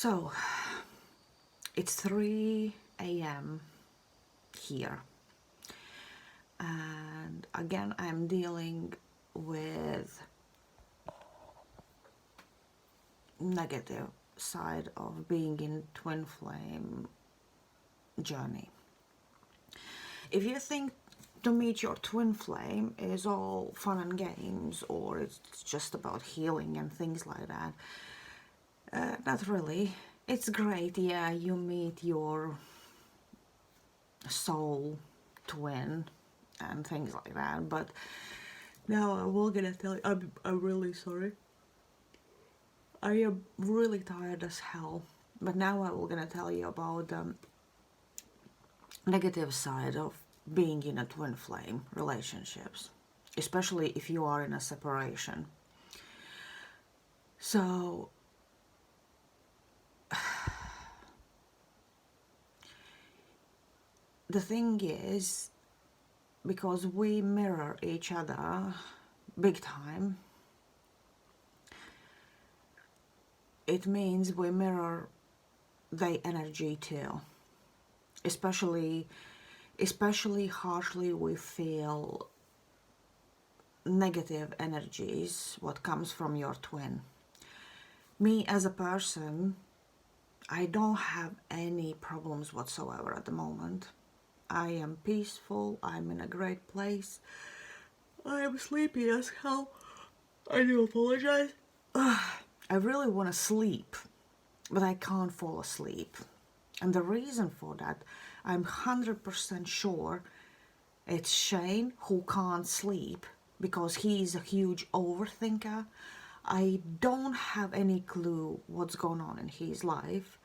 So, it's 3 a.m. here, and again I'm dealing with negative side of being in twin flame journey. If you think to meet your twin flame is all fun and games, or it's just about healing and things like that, not really. It's great, yeah, you meet your soul twin and things like that, but now I'm gonna tell you, I'm really sorry. I am really tired as hell, but now I will gonna tell you about the negative side of being in a twin flame relationships, especially if you are in a separation. So the thing is, because we mirror each other big time, it means we mirror their energy too. Especially harshly we feel negative energies what comes from your twin. Me as a person, I don't have any problems whatsoever at the moment. I am peaceful, I'm in a great place. I am sleepy as hell. I do apologize. I really want to sleep, but I can't fall asleep. And the reason for that, I'm 100% sure it's Shane who can't sleep because he's a huge overthinker. I don't have any clue what's going on in his life,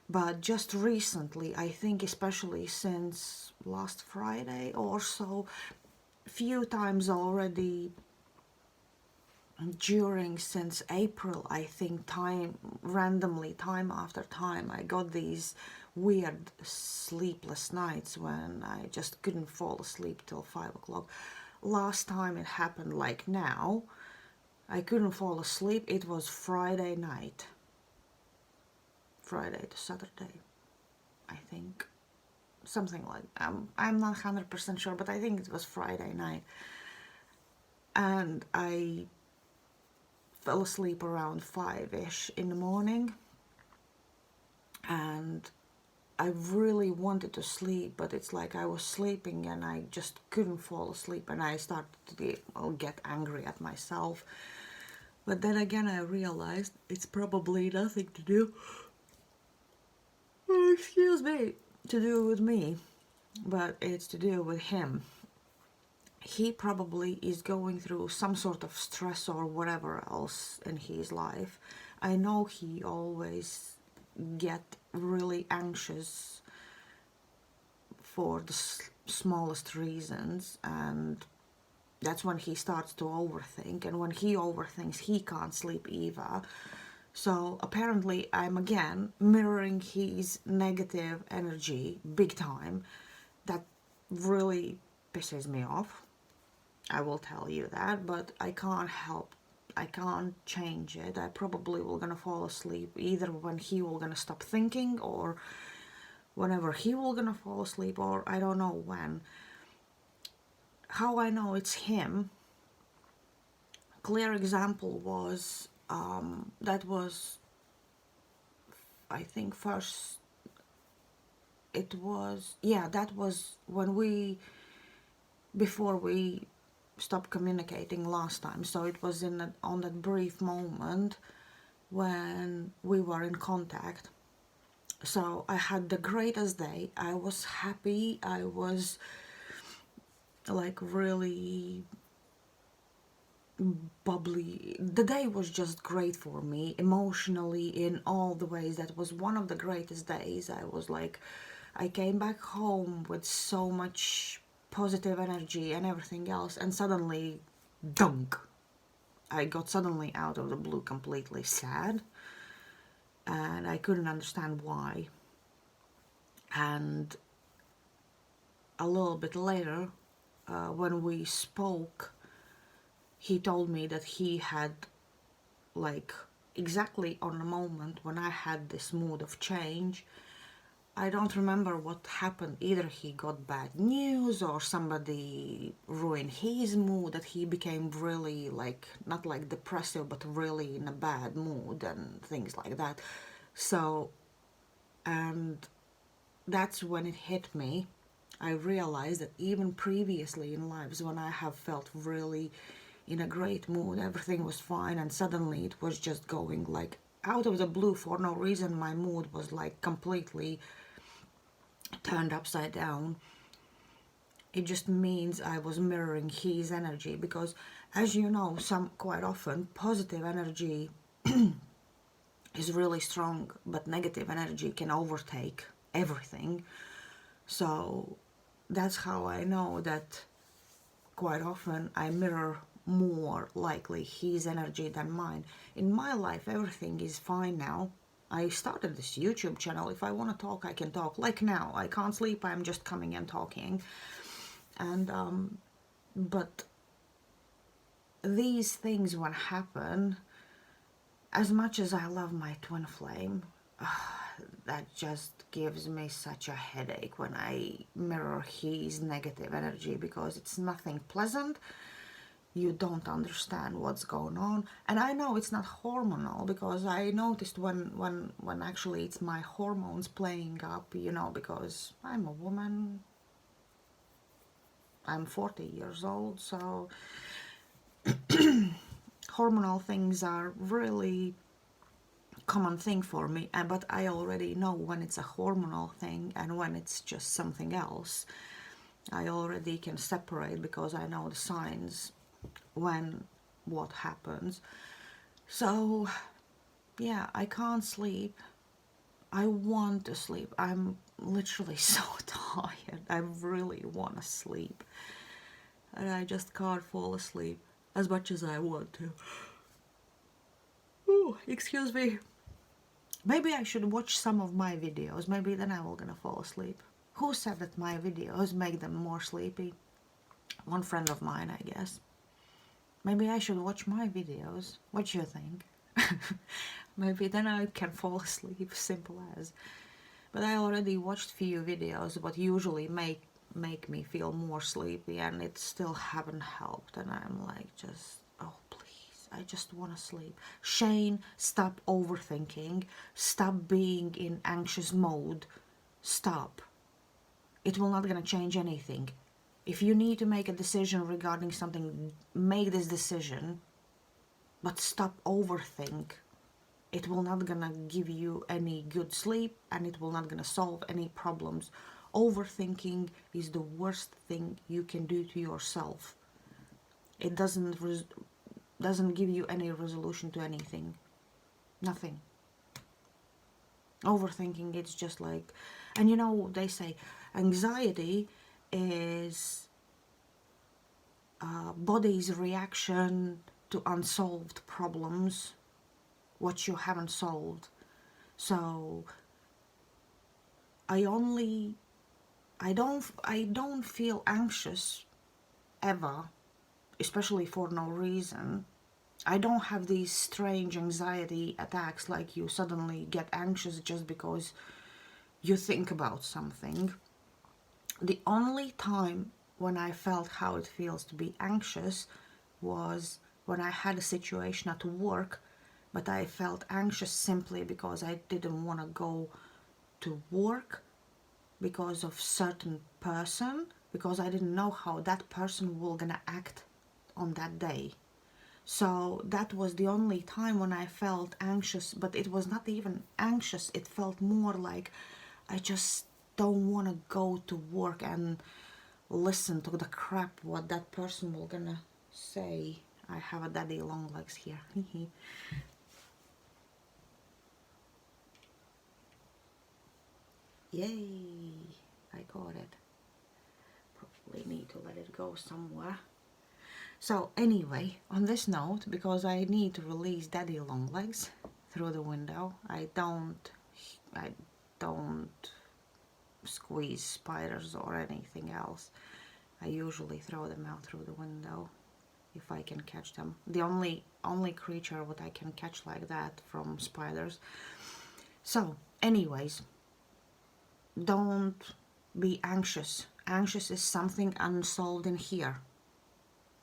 but just recently, I think especially since last Friday or so, few times already since April, I think, randomly, time after time, I got these weird sleepless nights when I just couldn't fall asleep till 5 o'clock. Last time it happened like now, I couldn't fall asleep. It was Friday night. Friday to Saturday, I think. Something like I'm not 100% sure, but I think it was Friday night. And I fell asleep around 5-ish in the morning, and I really wanted to sleep, but it's like I was sleeping and I just couldn't fall asleep, and I started to get angry at myself. But then again I realized it's probably nothing to do, excuse me, to do with me, but it's to do with him. He probably is going through some sort of stress or whatever else in his life. I know he always get really anxious for the smallest reasons, and that's when he starts to overthink, and when he overthinks he can't sleep either. So apparently I'm again mirroring his negative energy big time. That really pisses me off, I will tell you that, but I can't help, I can't change it. I probably will gonna fall asleep either when he will gonna stop thinking, or whenever he will gonna fall asleep, or I don't know when. How I know it's him, clear example was, that was, I think first, it was, yeah, that was when before we stopped communicating last time. So it was on that brief moment when we were in contact. So I had the greatest day. I was happy. I was like really bubbly. The day was just great for me emotionally in all the ways. That was one of the greatest days. I was like, I came back home with so much positive energy and everything else, and suddenly, dunk, I got suddenly out of the blue completely sad, and I couldn't understand why. And a little bit later, when we spoke, he told me that he had like exactly on the moment when I had this mood of change. I don't remember what happened. Either he got bad news or somebody ruined his mood, that he became really like, not like depressive, but really in a bad mood and things like that. So, and that's when it hit me. I realized that even previously in lives when I have felt really in a great mood, everything was fine, and suddenly it was just going like out of the blue for no reason. My mood was like completely turned upside down. It just means I was mirroring his energy, because as you know, some quite often positive energy is really strong, but negative energy can overtake everything. So that's how I know that quite often I mirror more likely his energy than mine. In my life, everything is fine now. I started this YouTube channel. If I want to talk, I can talk. Like now, I can't sleep. I'm just coming and talking. And but these things when happen, as much as I love my twin flame, that just gives me such a headache when I mirror his negative energy, because it's nothing pleasant. You don't understand what's going on, and I know it's not hormonal, because I noticed when actually it's my hormones playing up, you know, because I'm a woman, I'm 40 years old, so hormonal things are really common thing for me. But I already know when it's a hormonal thing and when it's just something else. I already can separate, because I know the signs when what happens. So yeah, I can't sleep. I want to sleep. I'm literally so tired. I really want to sleep, and I just can't fall asleep as much as I want to. Ooh, excuse me. Maybe I should watch some of my videos. Maybe then I will gonna fall asleep. Who said that my videos make them more sleepy? One friend of mine, I guess. Maybe I should watch my videos. What do you think? Maybe then I can fall asleep, simple as. But I already watched few videos what usually make me feel more sleepy, and it still haven't helped, and I'm like, just, oh please, I just want to sleep. Shane, stop overthinking, stop being in anxious mode, stop. It will not gonna change anything. If you need to make a decision regarding something, make this decision, but stop overthink. It will not gonna give you any good sleep, and it will not gonna solve any problems. Overthinking is the worst thing you can do to yourself. It doesn't give you any resolution to anything. Nothing. Overthinking, it's just like, and you know, they say anxiety is body's reaction to unsolved problems, what you haven't solved. So I don't feel anxious ever, especially for no reason. I don't have these strange anxiety attacks like you suddenly get anxious just because you think about something. The only time when I felt how it feels to be anxious was when I had a situation at work, but I felt anxious simply because I didn't want to go to work because of certain person, because I didn't know how that person will gonna act on that day. So that was the only time when I felt anxious, but it was not even anxious. It felt more like I just don't want to go to work and listen to the crap what that person will gonna say. I have a daddy long legs here. Yay, I got it. Probably need to let it go somewhere. So anyway, on this note, because I need to release daddy long legs through the window, I don't squeeze spiders or anything else. I usually throw them out through the window if I can catch them. The only only creature what I can catch like that from spiders. So anyways, don't be anxious. Anxious is something unsolved in here.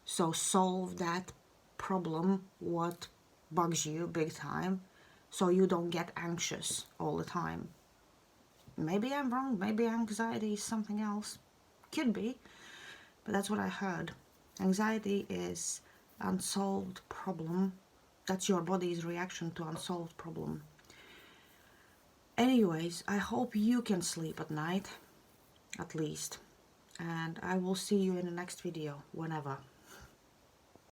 So solve that problem, what bugs you big time, so you don't get anxious all the time. Maybe I'm wrong, maybe anxiety is something else. Could be, but that's what I heard. Anxiety is unsolved problem. That's your body's reaction to unsolved problem. Anyways, I hope you can sleep at night, at least. And I will see you in the next video, whenever.